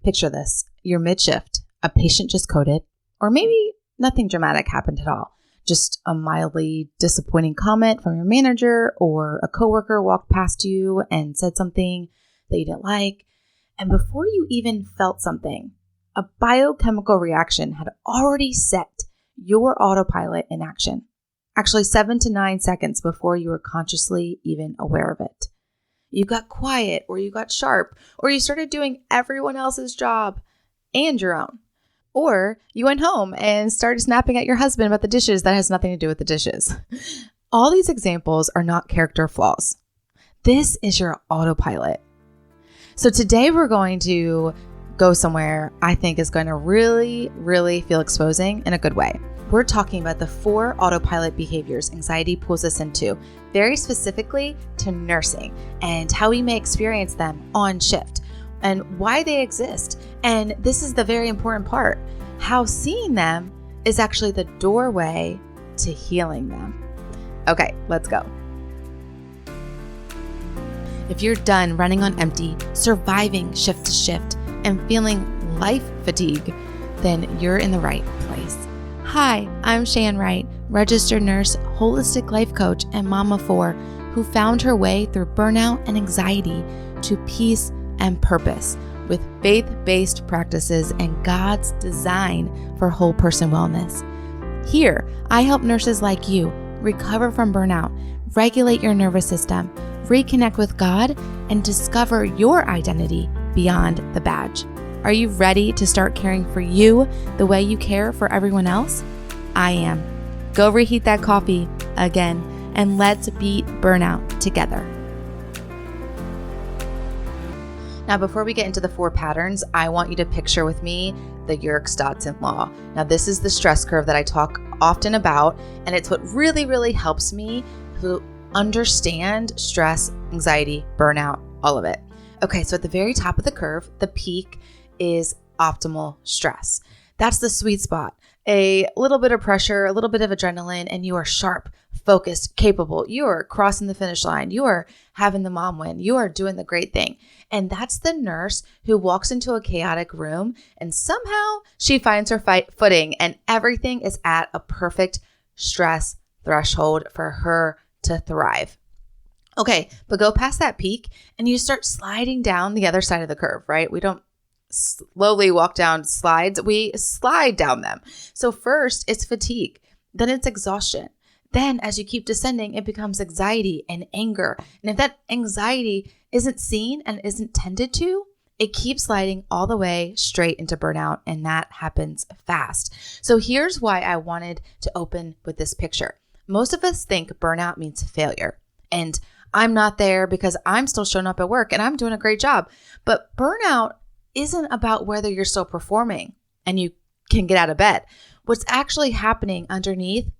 Picture this. You're mid-shift, a patient just coded, or maybe nothing dramatic happened at all. Just a mildly disappointing comment from your manager, or a coworker walked past you and said something that you didn't like. And before you even felt something, a biochemical reaction had already set your autopilot in action. Actually, 7 to 9 seconds before you were consciously even aware of it. You got quiet, or you got sharp, or you started doing everyone else's job and your own. Or you went home and started snapping at your husband about the dishes that has nothing to do with the dishes. All these examples are not character flaws. This is your autopilot. So today we're going to go somewhere I think is going to really, really feel exposing in a good way. We're talking about the 4 autopilot behaviors anxiety pulls us into, very specifically to nursing and how we may experience them on shift and why they exist. And this is the very important part, how seeing them is actually the doorway to healing them. Okay, let's go. If you're done running on empty, surviving shift to shift, and feeling life fatigue, then you're in the right place. Hi, I'm Shan Wright, registered nurse, holistic life coach, and mama 4 who found her way through burnout and anxiety to peace and purpose with faith-based practices and God's design for whole person wellness. Here, I help nurses like you recover from burnout, regulate your nervous system, reconnect with God, and discover your identity beyond the badge. Are you ready to start caring for you the way you care for everyone else? I am. Go reheat that coffee again, and let's beat burnout together. Now, before we get into the 4 patterns, I want you to picture with me the Yerkes-Dodson law. Now, this is the stress curve that I talk often about, and it's what really, really helps me to understand stress, anxiety, burnout, all of it. Okay, so at the very top of the curve, the peak is optimal stress. That's the sweet spot. A little bit of pressure, a little bit of adrenaline, and you are sharp, focused, capable. You are crossing the finish line. You are having the mom win. You are doing the great thing. And that's the nurse who walks into a chaotic room and somehow she finds her footing and everything is at a perfect stress threshold for her to thrive. Okay, but go past that peak and you start sliding down the other side of the curve, right? We don't slowly walk down slides, we slide down them. So first it's fatigue, then it's exhaustion. Then as you keep descending, it becomes anxiety and anger. And if that anxiety isn't seen and isn't tended to, it keeps sliding all the way straight into burnout, and that happens fast. So here's why I wanted to open with this picture. Most of us think burnout means failure. And I'm not there because I'm still showing up at work and I'm doing a great job. But burnout isn't about whether you're still performing and you can get out of bed. What's actually happening underneath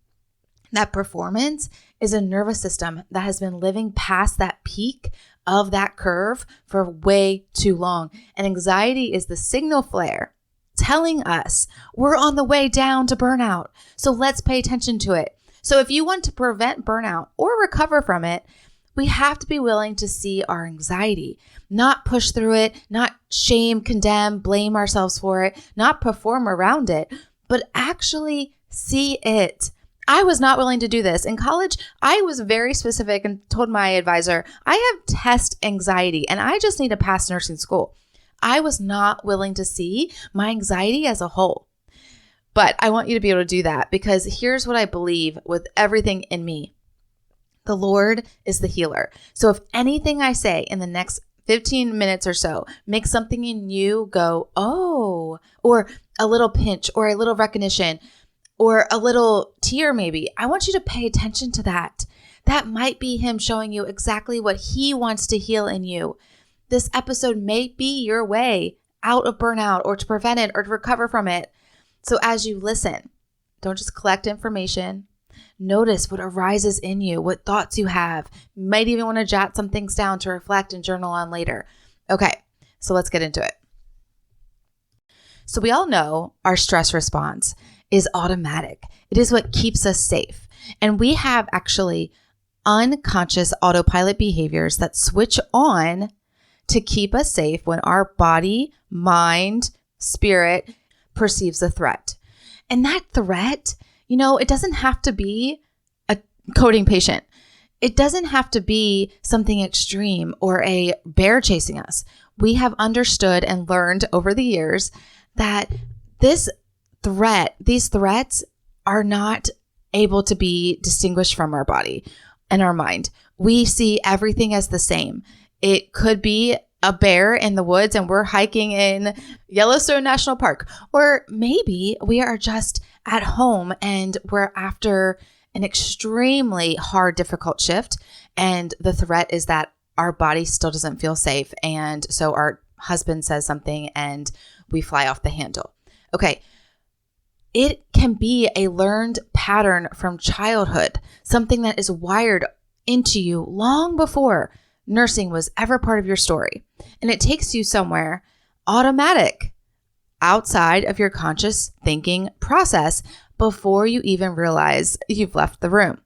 that performance is a nervous system that has been living past that peak of that curve for way too long. And anxiety is the signal flare telling us we're on the way down to burnout. So let's pay attention to it. So if you want to prevent burnout or recover from it, we have to be willing to see our anxiety, not push through it, not shame, condemn, blame ourselves for it, not perform around it, but actually see it. I was not willing to do this. In college, I was very specific and told my advisor, I have test anxiety and I just need to pass nursing school. I was not willing to see my anxiety as a whole. But I want you to be able to do that because here's what I believe with everything in me. The Lord is the healer. So if anything I say in the next 15 minutes or so makes something in you go, oh, or a little pinch or a little recognition or a little tear maybe, I want you to pay attention to that. That might be Him showing you exactly what He wants to heal in you. This episode may be your way out of burnout or to prevent it or to recover from it. So as you listen, don't just collect information. Notice what arises in you, what thoughts you have. You might even want to jot some things down to reflect and journal on later. Okay, so let's get into it. So we all know our stress response is automatic. It is what keeps us safe. And we have actually unconscious autopilot behaviors that switch on to keep us safe when our body, mind, spirit perceives a threat. And that threat, it doesn't have to be a coding patient. It doesn't have to be something extreme or a bear chasing us. We have understood and learned over the years that these threats are not able to be distinguished from our body and our mind. We see everything as the same. It could be a bear in the woods and we're hiking in Yellowstone National Park. Or maybe we are just at home and we're after an extremely hard, difficult shift. And the threat is that our body still doesn't feel safe. And so our husband says something and we fly off the handle. Okay. It can be a learned pattern from childhood, something that is wired into you long before nursing was ever part of your story. And it takes you somewhere automatic, outside of your conscious thinking process before you even realize you've left the room.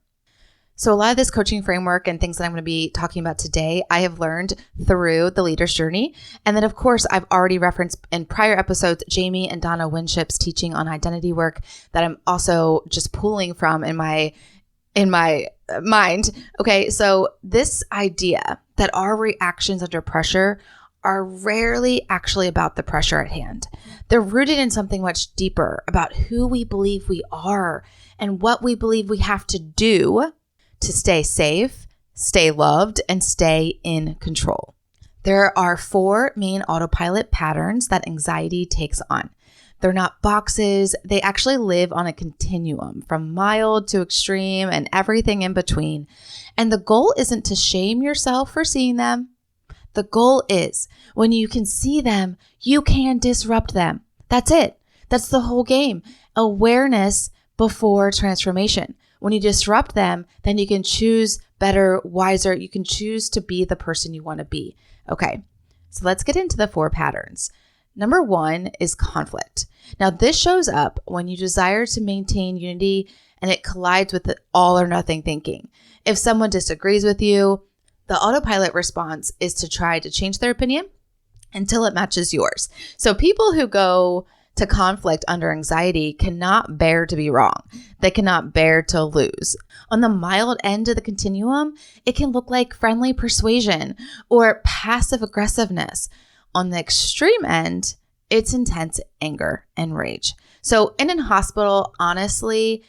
So a lot of this coaching framework and things that I'm going to be talking about today, I have learned through the leader's journey. And then of course, I've already referenced in prior episodes, Jamie and Donna Winship's teaching on identity work that I'm also just pulling from in my mind. Okay. So this idea that our reactions under pressure are rarely actually about the pressure at hand. They're rooted in something much deeper about who we believe we are and what we believe we have to do to stay safe, stay loved, and stay in control. There are 4 main autopilot patterns that anxiety takes on. They're not boxes. They actually live on a continuum from mild to extreme and everything in between. And the goal isn't to shame yourself for seeing them. The goal is when you can see them, you can disrupt them. That's it. That's the whole game. Awareness before transformation. When you disrupt them, then you can choose better, wiser. You can choose to be the person you want to be. Okay, so let's get into the 4 patterns. Number 1 is conflict. Now, this shows up when you desire to maintain unity and it collides with the all or nothing thinking. If someone disagrees with you, the autopilot response is to try to change their opinion until it matches yours. So people who go to conflict under anxiety cannot bear to be wrong. They cannot bear to lose. On the mild end of the continuum, it can look like friendly persuasion or passive aggressiveness. On the extreme end, it's intense anger and rage. So in a hospital, honestly,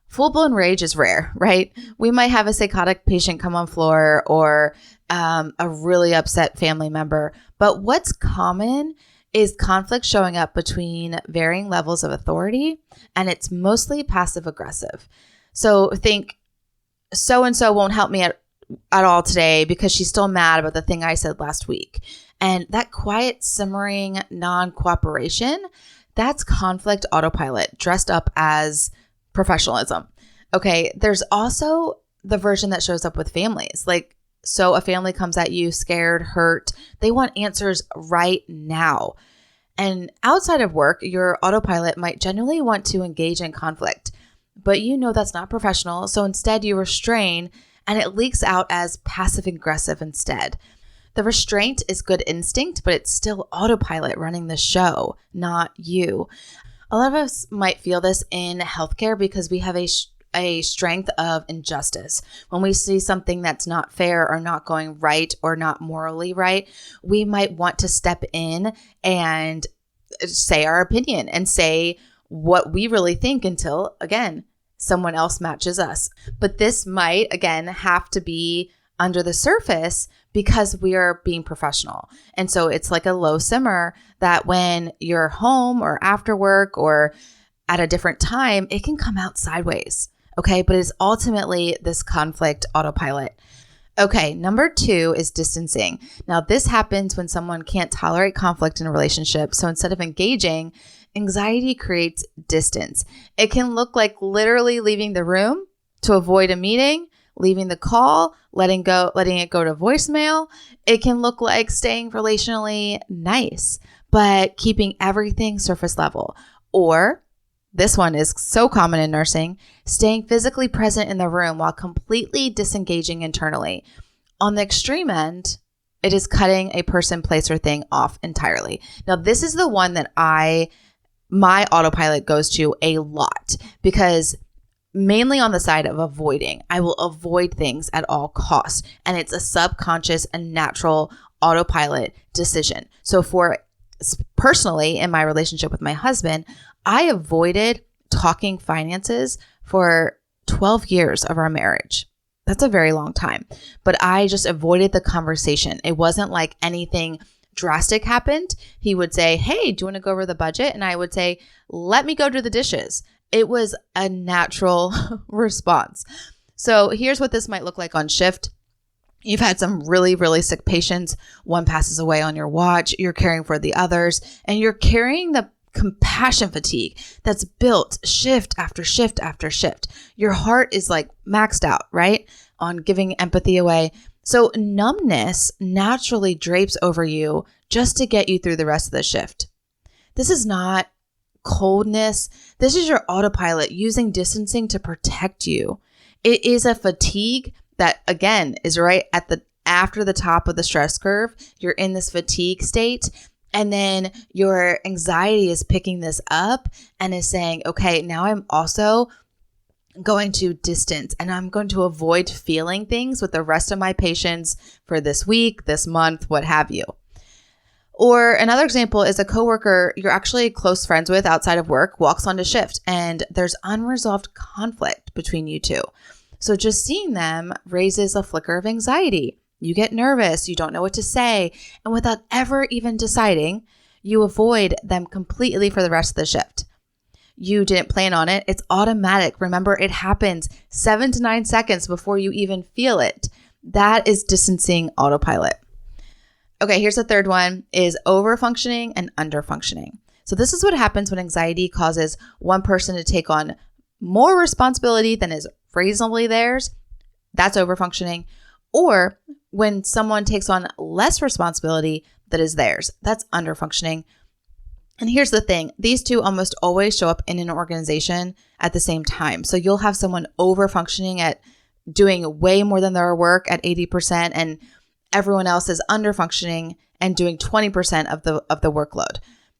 full-blown rage is rare, right? We might have a psychotic patient come on floor or a really upset family member. But what's common is conflict showing up between varying levels of authority, and it's mostly passive-aggressive. So think, so-and-so won't help me at all today because she's still mad about the thing I said last week. And that quiet, simmering non-cooperation, that's conflict autopilot dressed up as professionalism. Okay, there's also the version that shows up with families. So a family comes at you scared, hurt. They want answers right now. And outside of work, your autopilot might genuinely want to engage in conflict, but you know that's not professional. So instead you restrain and it leaks out as passive aggressive instead. The restraint is good instinct, but it's still autopilot running the show, not you. A lot of us might feel this in healthcare because we have a strength of injustice. When we see something that's not fair or not going right or not morally right, we might want to step in and say our opinion and say what we really think until, again, someone else matches us. But this might, again, have to be under the surface because we are being professional. And so it's like a low simmer that when you're home or after work or at a different time, it can come out sideways. Okay, but it's ultimately this conflict autopilot. Okay, number 2 is distancing. Now, this happens when someone can't tolerate conflict in a relationship. So instead of engaging, anxiety creates distance. It can look like literally leaving the room to avoid a meeting, leaving the call, letting it go to voicemail. It can look like staying relationally nice, but keeping everything surface level. Or this one is so common in nursing, staying physically present in the room while completely disengaging internally. On the extreme end, It is cutting a person, place, or thing off entirely. Now, this is the one that my autopilot goes to a lot because mainly on the side of avoiding. I will avoid things at all costs. And it's a subconscious and natural autopilot decision. So personally, in my relationship with my husband, I avoided talking finances for 12 years of our marriage. That's a very long time, but I just avoided the conversation. It wasn't like anything drastic happened. He would say, hey, do you want to go over the budget? And I would say, let me go do the dishes. It was a natural response. So here's what this might look like on shift. You've had some really, really sick patients. One passes away on your watch. You're caring for the others, and you're carrying the compassion fatigue that's built shift after shift after shift. Your heart is like maxed out, right? On giving empathy away. So numbness naturally drapes over you just to get you through the rest of the shift. This is not coldness. This is your autopilot using distancing to protect you. It is a fatigue that, again, is right after the top of the stress curve. You're in this fatigue state. And then your anxiety is picking this up and is saying, okay, now I'm also going to distance and I'm going to avoid feeling things with the rest of my patients for this week, this month, what have you. Or another example is a coworker you're actually close friends with outside of work walks onto shift and there's unresolved conflict between you two. So just seeing them raises a flicker of anxiety. You get nervous, you don't know what to say, and without ever even deciding, you avoid them completely for the rest of the shift. You didn't plan on it. It's automatic. Remember, it happens 7 to 9 seconds before you even feel it. That is distancing autopilot. Okay, here's the third one is overfunctioning and underfunctioning. So this is what happens when anxiety causes one person to take on more responsibility than is reasonably theirs. That's overfunctioning. Or when someone takes on less responsibility that is theirs. That's underfunctioning. And here's the thing. These two almost always show up in an organization at the same time. So you'll have someone overfunctioning at doing way more than their work at 80%, and everyone else is underfunctioning and doing 20% of the workload.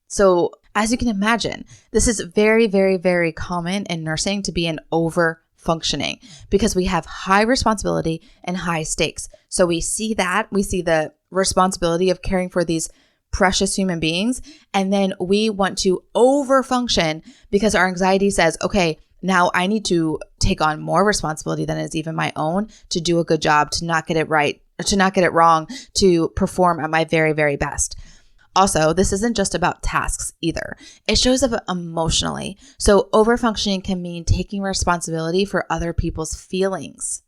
So as you can imagine, this is very, very, very common in nursing to be an overfunctioning because we have high responsibility and high stakes. So we see the responsibility of caring for these precious human beings. And then we want to overfunction because our anxiety says, okay, now I need to take on more responsibility than is even my own to do a good job, to not get it right, to not get it wrong, to perform at my very, very best. Also, this isn't just about tasks either. It shows up emotionally. So overfunctioning can mean taking responsibility for other people's feelings.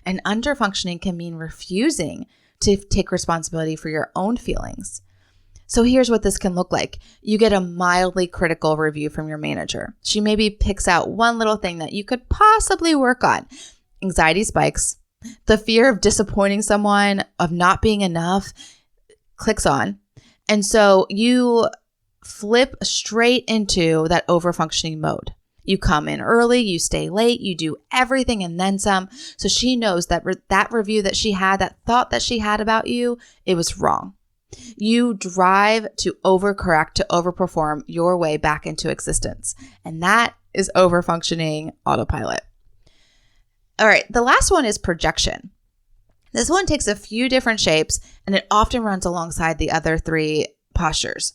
And underfunctioning can mean refusing to take responsibility for your own feelings. So here's what this can look like. You get a mildly critical review from your manager. She maybe picks out one little thing that you could possibly work on. Anxiety spikes. The fear of disappointing someone, of not being enough, clicks on. And so you flip straight into that overfunctioning mode. You come in early, you stay late, you do everything and then some. So she knows that that review that she had, that thought that she had about you, it was wrong. You drive to overcorrect, to overperform your way back into existence. And that is overfunctioning autopilot. All right, the last one is projection. This one takes a few different shapes and it often runs alongside the other three postures.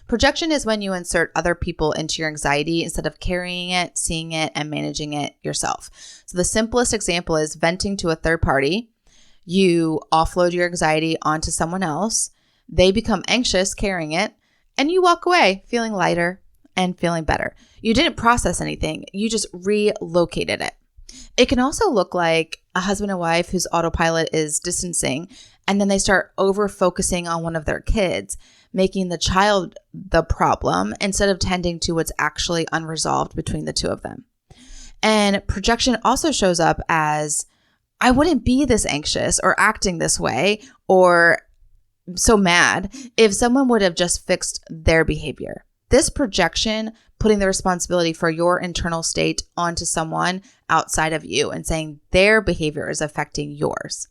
Projection is when you insert other people into your anxiety instead of carrying it, seeing it, and managing it yourself. So the simplest example is venting to a third party. You offload your anxiety onto someone else. They become anxious carrying it, and you walk away feeling lighter and feeling better. You didn't process anything. You just relocated it. It can also look like a husband and wife whose autopilot is distancing, and then they start over-focusing on one of their kids, making the child the problem instead of tending to what's actually unresolved between the two of them. And projection also shows up as, I wouldn't be this anxious or acting this way or so mad if someone would have just fixed their behavior. This projection, putting the responsibility for your internal state onto someone outside of you and saying their behavior is affecting yours.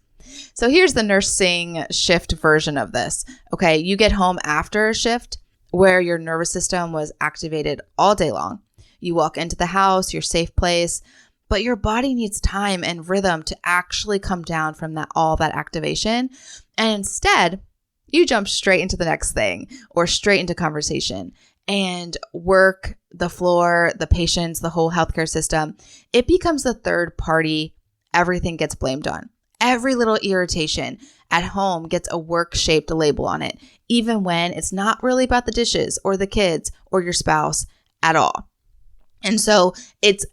So here's the nursing shift version of this. Okay, you get home after a shift where your nervous system was activated all day long. You walk into the house, your safe place, but your body needs time and rhythm to actually come down from all that activation. And instead, you jump straight into the next thing or straight into conversation and work, the floor, the patients, the whole healthcare system. It becomes the third party everything gets blamed on. Every little irritation at home gets a work-shaped label on it, even when it's not really about the dishes or the kids or your spouse at all. And so it's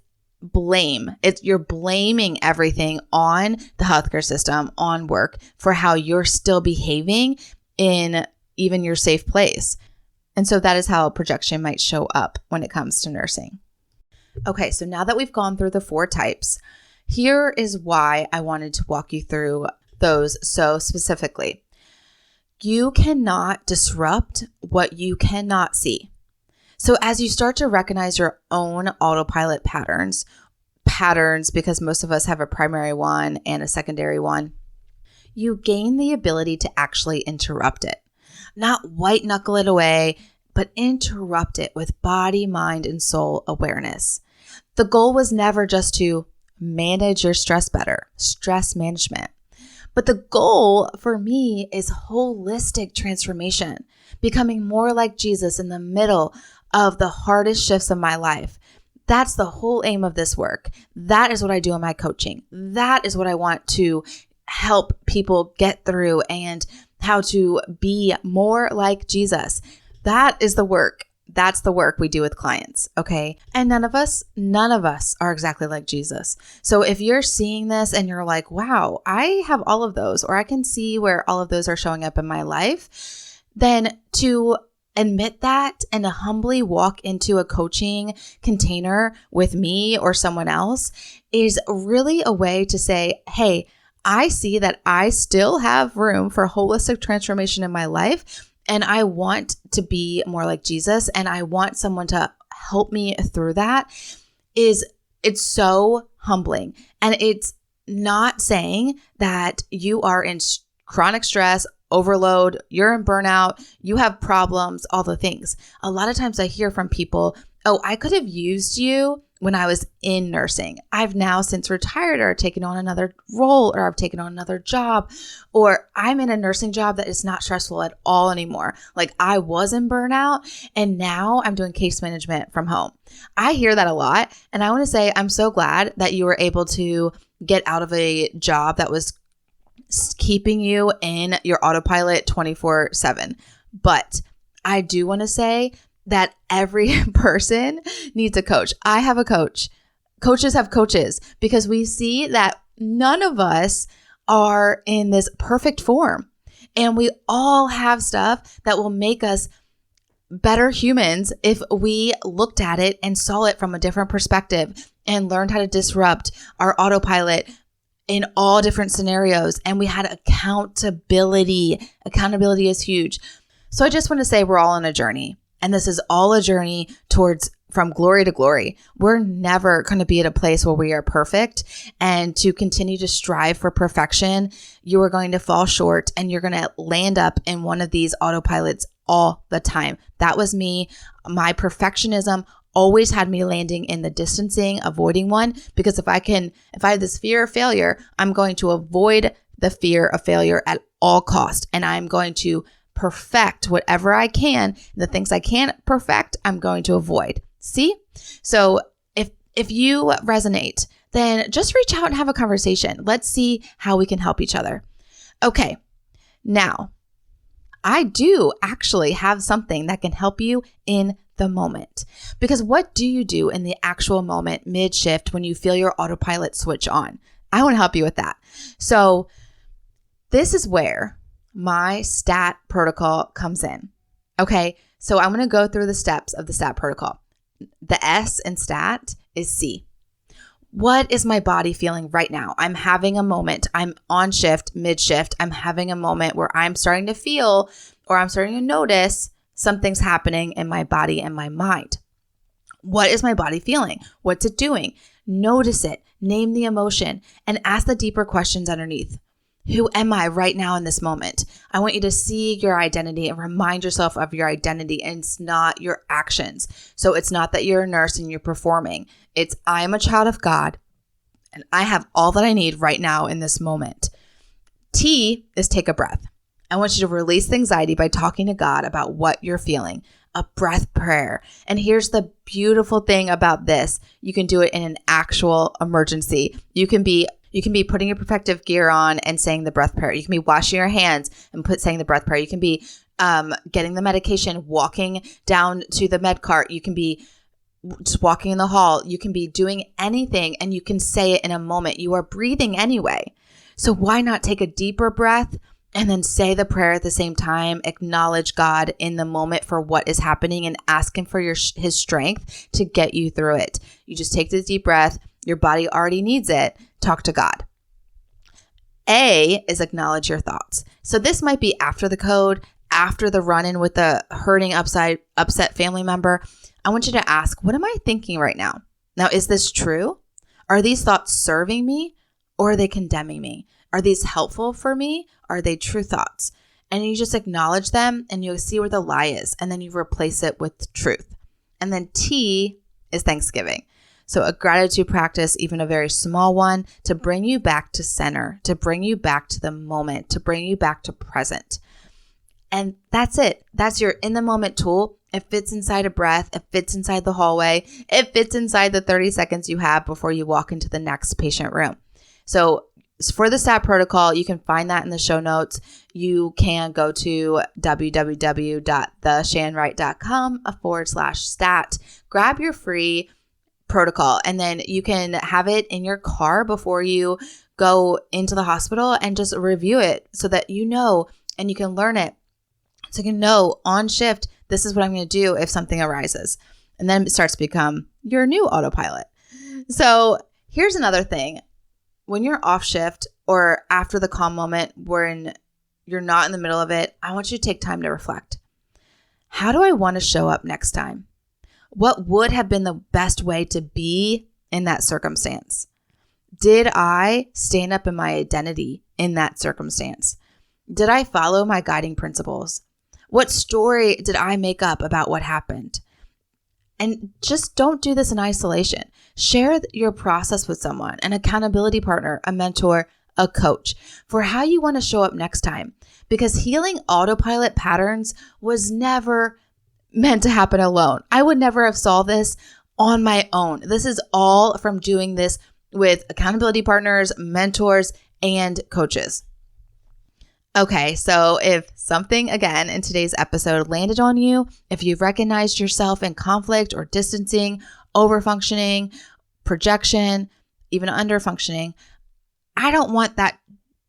blame. You're blaming everything on the healthcare system, on work, for how you're still behaving in even your safe place. And so that is how projection might show up when it comes to nursing. Okay, so now that we've gone through the 4 types, here is why I wanted to walk you through those so specifically. You cannot disrupt what you cannot see. So as you start to recognize your own autopilot patterns, because most of us have a primary one and a secondary one, you gain the ability to actually interrupt it. Not white knuckle it away, but interrupt it with body, mind, and soul awareness. The goal was never just to manage your stress better, stress management. But the goal for me is holistic transformation, becoming more like Jesus in the middle of the hardest shifts of my life. That's the whole aim of this work. That is what I do in my coaching. That is what I want to help people get through, and how to be more like Jesus. That is the work. That's the work we do with clients, okay? And none of us are exactly like Jesus. So if you're seeing this and you're like, wow, I have all of those, or I can see where all of those are showing up in my life, then to admit that and to humbly walk into a coaching container with me or someone else is really a way to say, hey, I see that I still have room for holistic transformation in my life, and I want to be more like Jesus, and I want someone to help me through that. It's so humbling. And it's not saying that you are in chronic stress, overload, you're in burnout, you have problems, all the things. A lot of times I hear from people, oh, I could have used you when I was in nursing. I've now since retired or taken on another role, or I've taken on another job, or I'm in a nursing job that is not stressful at all anymore. Like I was in burnout and now I'm doing case management from home. I hear that a lot. And I want to say, I'm so glad that you were able to get out of a job that was keeping you in your autopilot 24/7. But I do want to say that every person needs a coach. I have a coach. Coaches have coaches, because we see that none of us are in this perfect form. And we all have stuff that will make us better humans if we looked at it and saw it from a different perspective and learned how to disrupt our autopilot in all different scenarios. And we had accountability. Accountability is huge. So I just want to say we're all on a journey. And this is all a journey towards from glory to glory. We're never going to be at a place where we are perfect. And to continue to strive for perfection, you are going to fall short and you're going to land up in one of these autopilots all the time. That was me. My perfectionism always had me landing in the distancing, avoiding one, because if I have this fear of failure, I'm going to avoid the fear of failure at all costs. And I'm going to perfect whatever I can. The things I can't perfect, I'm going to avoid. See? So if you resonate, then just reach out and have a conversation. Let's see how we can help each other. Okay. Now, I do actually have something that can help you in the moment. Because what do you do in the actual moment mid-shift when you feel your autopilot switch on? I want to help you with that. So this is where my STAT protocol comes in. Okay, so I'm going to go through the steps of the STAT protocol. The S in STAT is C. What is my body feeling right now? I'm having a moment. I'm on shift, mid-shift. I'm having a moment where I'm starting to feel, or I'm starting to notice something's happening in my body and my mind. What is my body feeling? What's it doing? Notice it. Name the emotion and ask the deeper questions underneath. Who am I right now in this moment? I want you to see your identity and remind yourself of your identity, and it's not your actions. So it's not that you're a nurse and you're performing. It's I am a child of God and I have all that I need right now in this moment. T is take a breath. I want you to release the anxiety by talking to God about what you're feeling. A breath prayer. And here's the beautiful thing about this. You can do it in an actual emergency. You can be putting your protective gear on and saying the breath prayer. You can be washing your hands and saying the breath prayer. You can be getting the medication, walking down to the med cart. You can be just walking in the hall. You can be doing anything and you can say it in a moment. You are breathing anyway. So why not take a deeper breath and then say the prayer at the same time, acknowledge God in the moment for what is happening and ask him for his strength to get you through it. You just take this deep breath. Your body already needs it. Talk to God. A is acknowledge your thoughts. So this might be after the code, after the run-in with the hurting, upset family member. I want you to ask, what am I thinking right now? Now, is this true? Are these thoughts serving me or are they condemning me? Are these helpful for me? Are they true thoughts? And you just acknowledge them and you'll see where the lie is. And then you replace it with truth. And then T is Thanksgiving. So a gratitude practice, even a very small one, to bring you back to center, to bring you back to the moment, to bring you back to present. And that's it. That's your in the moment tool. It fits inside a breath. It fits inside the hallway. It fits inside the 30 seconds you have before you walk into the next patient room. So for the STAT protocol, you can find that in the show notes. You can go to www.theshanwright.com/stat, grab your free protocol, and then you can have it in your car before you go into the hospital and just review it so that you know and you can learn it. So you can know on shift, this is what I'm going to do if something arises. And then it starts to become your new autopilot. So here's another thing. When you're off shift or after the calm moment when you're not in the middle of it, I want you to take time to reflect. How do I want to show up next time? What would have been the best way to be in that circumstance? Did I stand up in my identity in that circumstance? Did I follow my guiding principles? What story did I make up about what happened? And just don't do this in isolation. Share your process with someone, an accountability partner, a mentor, a coach, for how you want to show up next time. Because healing autopilot patterns was never meant to happen alone. I would never have solved this on my own. This is all from doing this with accountability partners, mentors, and coaches. Okay, so if something again in today's episode landed on you, if you've recognized yourself in conflict or distancing, overfunctioning, projection, even underfunctioning, I don't want that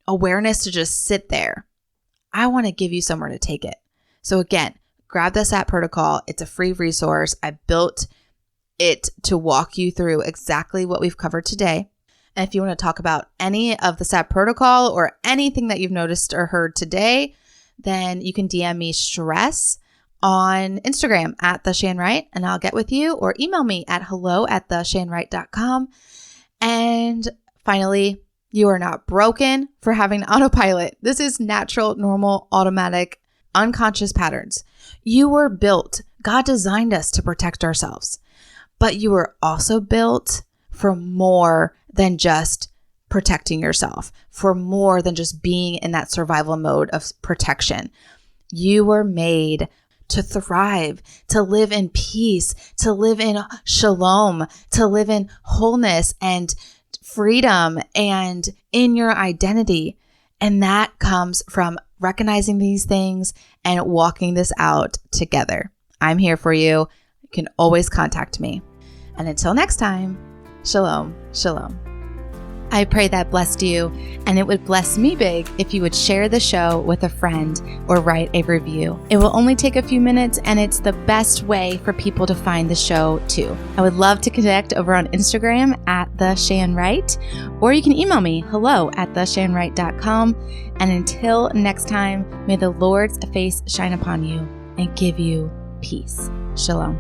awareness to just sit there. I want to give you somewhere to take it. So again, grab the SAT protocol. It's a free resource. I built it to walk you through exactly what we've covered today. And if you want to talk about any of the SAT protocol or anything that you've noticed or heard today, then you can DM me stress on Instagram at @theshanwright and I'll get with you, or email me at hello@theshanwright.com. And finally, you are not broken for having autopilot. This is natural, normal, automatic, unconscious patterns. You were built. God designed us to protect ourselves, but you were also built for more than just protecting yourself, for more than just being in that survival mode of protection. You were made to thrive, to live in peace, to live in shalom, to live in wholeness and freedom and in your identity. And that comes from recognizing these things and walking this out together. I'm here for you. You can always contact me. And until next time, shalom, shalom. I pray that blessed you, and it would bless me big if you would share the show with a friend or write a review. It will only take a few minutes, and it's the best way for people to find the show too. I would love to connect over on Instagram at @theshanwright, or you can email me hello@theshanwright.com. And until next time, may the Lord's face shine upon you and give you peace. Shalom.